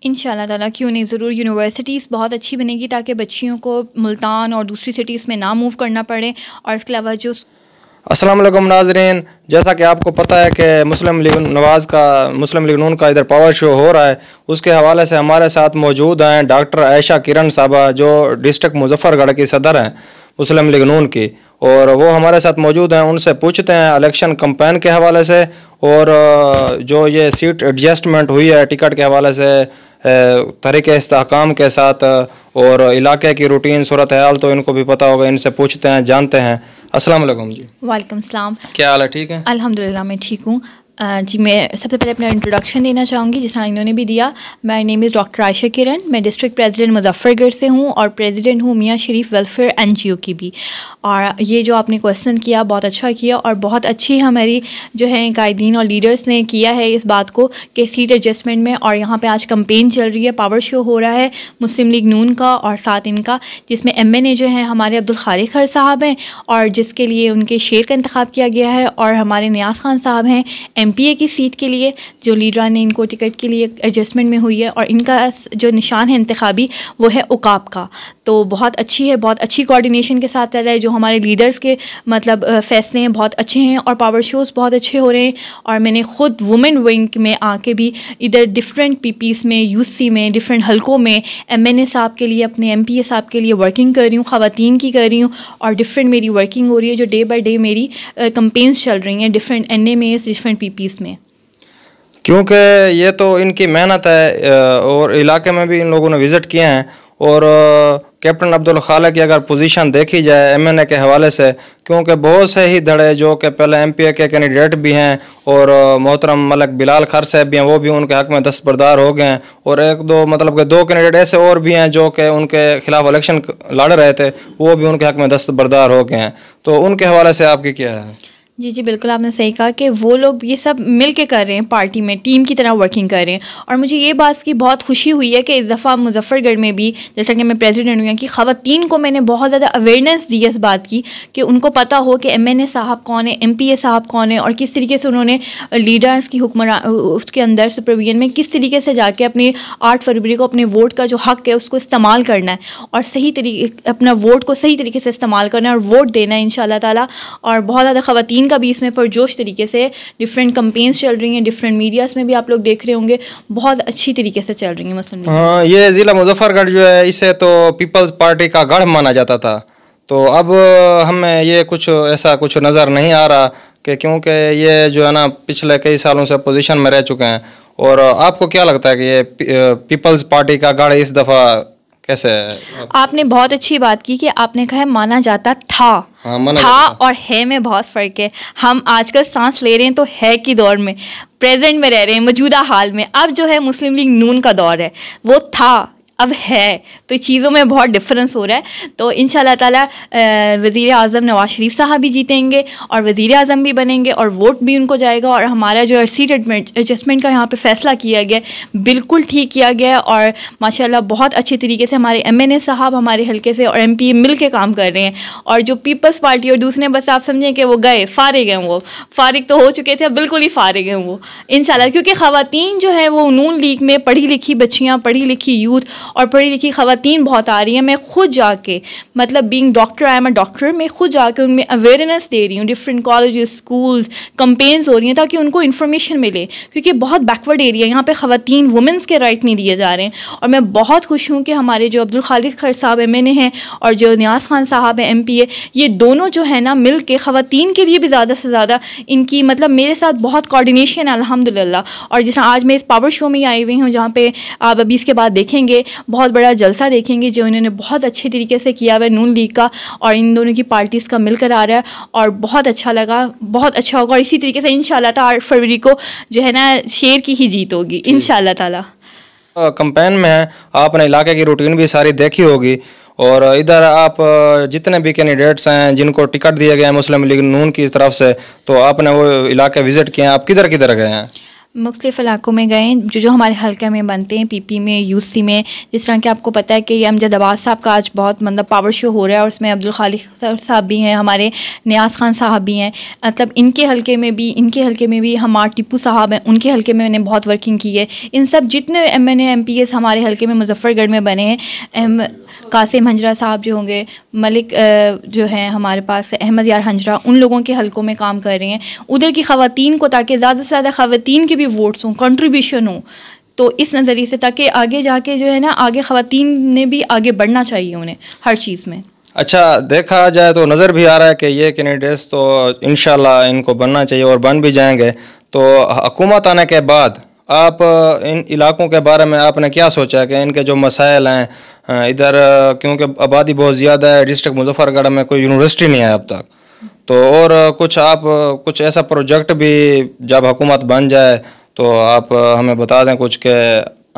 इंशाल्लाह ताला क्यों नहीं, ज़रूर। यूनिवर्सिटीज़ बहुत अच्छी बनेगी ताकि बच्चियों को मुल्तान और दूसरी सिटीज़ में ना मूव करना पड़े। और इसके अलावा जो अस्सलाम वालेकुम नाज़रीन, जैसा कि आपको पता है कि मुस्लिम लीग नून का इधर पावर शो हो रहा है, उसके हवाले से हमारे साथ मौजूद हैं डॉक्टर आयशा किरण साहबा, जो डिस्ट्रिक्ट मुजफ्फरगढ़ की सदर हैं मुस्लिम लीग नून की, और वो हमारे साथ मौजूद हैं। उनसे पूछते हैं इलेक्शन कैंपेन के हवाले से और जो ये सीट एडजस्टमेंट हुई है टिकट के हवाले से तरीके इस्तेहकाम के साथ, और इलाके की रूटीन सूरत हाल तो इनको भी पता होगा। इनसे पूछते हैं, जानते हैं। अस्सलाम वालेकुम जी। वालेकुम सलाम। क्या हाल है? ठीक है अल्हम्दुलिल्लाह, मैं ठीक हूँ। जी, मैं सबसे पहले अपना इंट्रोडक्शन देना चाहूँगी, जिस तरह इन्होंने भी दिया। My name is doctor Ayesha Kiran. मैं डिस्ट्रिक्ट प्रेसिडेंट मुजफ्फरगढ़ से हूँ और प्रेसिडेंट हूँ मियाँ शरीफ वेलफेयर NGO की भी। और ये जो आपने क्वेश्चन किया, बहुत अच्छा किया और बहुत अच्छी हमारी जो है कायदीन और लीडर्स ने किया है इस बात को कि सीट एडजस्टमेंट में। और यहाँ पर आज कंपेन चल रही है, पावर शो हो रहा है मुस्लिम लीग नून का और साथ इनका, जिसमें MNA जो हैं हमारे अब्दुल खालिक खर साहब हैं और जिसके लिए उनके शेर का इंतखाब किया गया है, और हमारे नियाज़ खान साहब हैं MPA की सीट के लिए, जो लीडर ने इनको टिकट के लिए एडजस्टमेंट में हुई है। और इनका जो निशान है इंतखाबी वो है उकाब का। तो बहुत अच्छी है, बहुत अच्छी कोऑर्डिनेशन के साथ चल रहा है। जो हमारे लीडर्स के मतलब फैसले हैं बहुत अच्छे हैं और पावर शोज़ बहुत अच्छे हो रहे हैं। और मैंने ख़ुद वुमेन विंग में आके भी इधर डिफरेंट PPs में, UC में, डिफरेंट हलकों में MNA साहब के लिए, अपने MPA साहब के लिए वर्किंग कर रही हूँ, ख़वातीन की कर रही हूँ। और डिफरेंट मेरी वर्किंग हो रही है, जो डे बाई डे मेरी कंपेन्स चल रही हैं डिफरेंट NA में, डिफरेंट PPs में। क्योंकि ये तो इनकी मेहनत है और इलाके में भी इन लोगों ने विज़िट किए हैं। और कैप्टन अब्दुल खालिक की अगर पोजीशन देखी जाए MNA के हवाले से, क्योंकि बहुत से ही धड़े जो कि पहले MPA के कैंडिडेट भी हैं और मोहतरम मलिक बिलाल खर साहब भी हैं, वो भी उनके हक़ में दस्तबरदार हो गए हैं। और एक दो मतलब के 2 कैंडिडेट ऐसे और भी हैं जो कि उनके खिलाफ इलेक्शन लड़ रहे थे, वो भी उनके हक़ में दस्तबरदार हो गए हैं। तो उनके हवाले से आपकी क्या है? जी, बिल्कुल आपने सही कहा कि वो लोग ये सब मिल के कर रहे हैं, पार्टी में टीम की तरह वर्किंग कर रहे हैं। और मुझे ये बात की बहुत खुशी हुई है कि इस दफ़ा मुजफ्फरगढ़ में भी, जैसा कि मैं प्रेसिडेंट हुई, कि ख़वातीन को मैंने बहुत ज़्यादा अवेयरनेस दी है इस बात की कि उनको पता हो कि MNA साहब कौन है, MPA साहब कौन है, और किस तरीके से उन्होंने लीडर्स की उसके अंदर सुपरविजन में किस तरीके से जाके अपनी 8 फरवरी को अपने वोट का जो हक़ है उसको इस्तेमाल करना है और सही तरीके अपना वोट को सही तरीके से इस्तेमाल करना है और वोट देना है इंशाल्लाह ताला। और बहुत ज़्यादा ख़वातीन का भी इसमें पुरजोश तरीके से डिफरेंट कंपेन्स चल रही हैं, डिफरेंट मीडियाज़ में भी आप लोग देख रहे होंगे, बहुत अच्छी तरीके से चल रही हैं मुस्लिम लीग। हाँ, ये ज़िला मुजफ्फरगढ़ जो है, इसे तो पीपल्स पार्टी का गढ़ माना जाता था। तो अब हमें ये कुछ ऐसा कुछ नज़र नहीं आ रहा कि, क्योंकि ये जो है ना पिछले कई सालों से अपोजिशन में रह चुके हैं। और आपको क्या लगता है कि ये पीपल्स पार्टी का गढ़ इस दफ़ा कैसे है? आपने बहुत अच्छी बात की कि आपने कहा है माना जाता था। हाँ, था और है में बहुत फ़र्क है। हम आजकल सांस ले रहे हैं तो है की दौर में, प्रेजेंट में रह रहे हैं, मौजूदा हाल में। अब जो है मुस्लिम लीग नून का दौर है, वो था अब है, तो चीज़ों में बहुत डिफरेंस हो रहा है। तो इंशाल्लाह ताला वज़ीर आज़म नवाज शरीफ साहब भी जीतेंगे और वज़ीर आज़म भी बनेंगे और वोट भी उनको जाएगा। और हमारा जो सीट एडजस्टमेंट का यहाँ पे फ़ैसला किया गया बिल्कुल ठीक किया गया है और माशाल्लाह बहुत अच्छे तरीके से हमारे MNA साहब हमारे हल्के से और MPA मिल के काम कर रहे हैं। और जो पीपल्स पार्टी और दूसरे बस आप समझें कि वो गए फारिग हैं, वो फारिग तो हो चुके थे, अब बिल्कुल ही फारिग हैं वो इंशाल्लाह। क्योंकि ख़वातीन जो है वो नून लीग में पढ़ी लिखी बच्चियाँ, पढ़ी लिखी यूथ और पढ़ी लिखी ख़वातीन बहुत आ रही हैं। मैं खुद जाके मतलब being doctor, I am a doctor, मैं खुद जाके उनमें अवेयरनेस दे रही हूँ। डिफरेंट कॉलेजेस, स्कूल्स, कंपेन्स हो रही हैं ताकि उनको इन्फॉर्मेशन मिले, क्योंकि बहुत बैकवर्ड एरिया है यहाँ पे, ख़वातीन वुमेंस के राइट नहीं दिए जा रहे हैं। और मैं बहुत खुश हूँ कि हमारे जो अब्दुल खालिक खर साहब MNA हैं और जो नियाज़ खान साहब हैं MPA, ये दोनों जो है ना मिल के ख़वातीन के लिए भी ज़्यादा से ज़्यादा इनकी मतलब मेरे साथ बहुत कोऑर्डिनेशन है अल्हम्दुलिल्लाह। और जिस आई मैं इस पावर शो में ही आई हुई हूँ, जहाँ पे आप अभी इसके बाद देखेंगे बहुत बड़ा जलसा देखेंगे जो इन्होंने बहुत अच्छे तरीके से किया हुआ है नून लीग का और इन दोनों की पार्टीज़ का मिलकर आ रहा है और बहुत अच्छा लगा, बहुत अच्छा होगा। और इसी तरीके से इंशाल्लाह ताला 8 फरवरी को जो है ना शेर की ही जीत होगी इंशाल्लाह ताला। कैंपेन में है, आपने इलाके की रूटीन भी सारी देखी होगी और इधर आप जितने भी कैंडिडेट्स हैं जिनको टिकट दिया गया है मुस्लिम लीग नून की तरफ से, तो आपने वो इलाके विजिट किए हैं। आप किधर किधर गए हैं? मुख्तलिफ़ इलाकों में गए, जो हमारे हल्के में बनते हैं, पीपी में, यूसी में। जिस तरह कि आपको पता है कि ये अमजद अब्बास साहब का आज बहुत मतलब पावर शो हो रहा है और उसमें अब्दुल खालिक साहब भी हैं, हमारे नियाज़ खान साहब भी हैं। मतलब इनके हल्के में भी हमारे टिप्पू साहब हैं, उनके हल्के में मैंने बहुत वर्किंग की है। इन सब जितने MNA MPs हमारे हल्के में मुजफ्फरगढ़ में बने हैं, कासिम हंजरा साहब जो होंगे, मलिक जो हैं हमारे पास अहमद यार हंजरा, उन लोगों के हल्कों में काम कर रहे हैं उधर की ख़वातीन को, ताकि ज़्यादा से ज़्यादा ख़वातीन के भी वोट्स हों, कंट्रीब्यूशन हो। तो इस नज़रिए से ताकि आगे जाके जो है ना, आगे ख़वातीन ने भी आगे बढ़ना चाहिए उन्हें हर चीज़ में। अच्छा, देखा जाए तो नज़र भी आ रहा है कि ये कैंडिडेट्स तो इंशाल्लाह इनको बनना चाहिए और बन भी जाएंगे। तो हुकूमत आने के बाद आप इन इलाकों के बारे में आपने क्या सोचा कि इनके जो मसाइल हैं इधर, क्योंकि आबादी बहुत ज़्यादा है, डिस्ट्रिक्ट मुजफ्फरगढ़ में कोई यूनिवर्सिटी नहीं है अब तक, तो और कुछ ऐसा प्रोजेक्ट भी जब हुकूमत बन जाए तो आप हमें बता दें कुछ के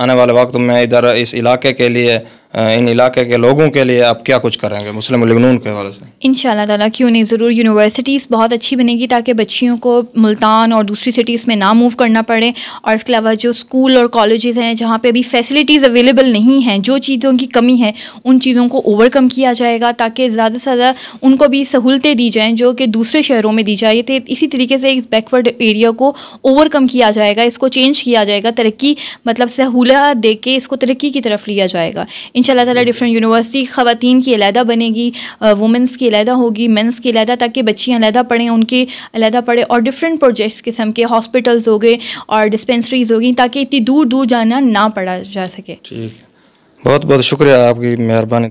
आने वाले वक्त में इधर इस इलाके के लिए, इन इलाके के लोगों के लिए आप क्या कुछ करेंगे मुस्लिम लीग नून के हवाले से? इंशाल्लाह ताला, क्यों नहीं, ज़रूर। यूनिवर्सिटीज़ बहुत अच्छी बनेगी ताकि बच्चियों को मुल्तान और दूसरी सिटीज़ में ना मूव करना पड़े। और इसके अलावा जो स्कूल और कॉलेजेस हैं जहाँ पे अभी फैसिलिटीज़ अवेलेबल नहीं हैं, जो चीज़ों की कमी है, उन चीज़ों को ओवरकम किया जाएगा ताकि ज़्यादा से ज़्यादा उनको भी सहूलतें दी जाएँ जो कि दूसरे शहरों में दी जाए। तो इसी तरीके से इस बैकवर्ड एरिया को ओवरकम किया जाएगा, इसको चेंज किया जाएगा, तरक्की मतलब सहूलत दे के इसको तरक्की की तरफ लिया जाएगा इंशाल्लाह ताला। डिफरेंट यूनिवर्सिटी ख़वातीन की अलहदा बनेगी, वुमेंस की अलहदा होगी, मेंस की अलहदा, ताकि बच्चियाँ अलहदा पढ़ें, उनकी अलहदा पढ़े। और डिफरेंट प्रोजेक्ट्स किस्म के हॉस्पिटल्स हो गए और डिस्पेंसरीज होगी ताकि इतनी दूर दूर जाना ना पड़ा जा सके। ठीक, बहुत बहुत शुक्रिया, आपकी मेहरबानी।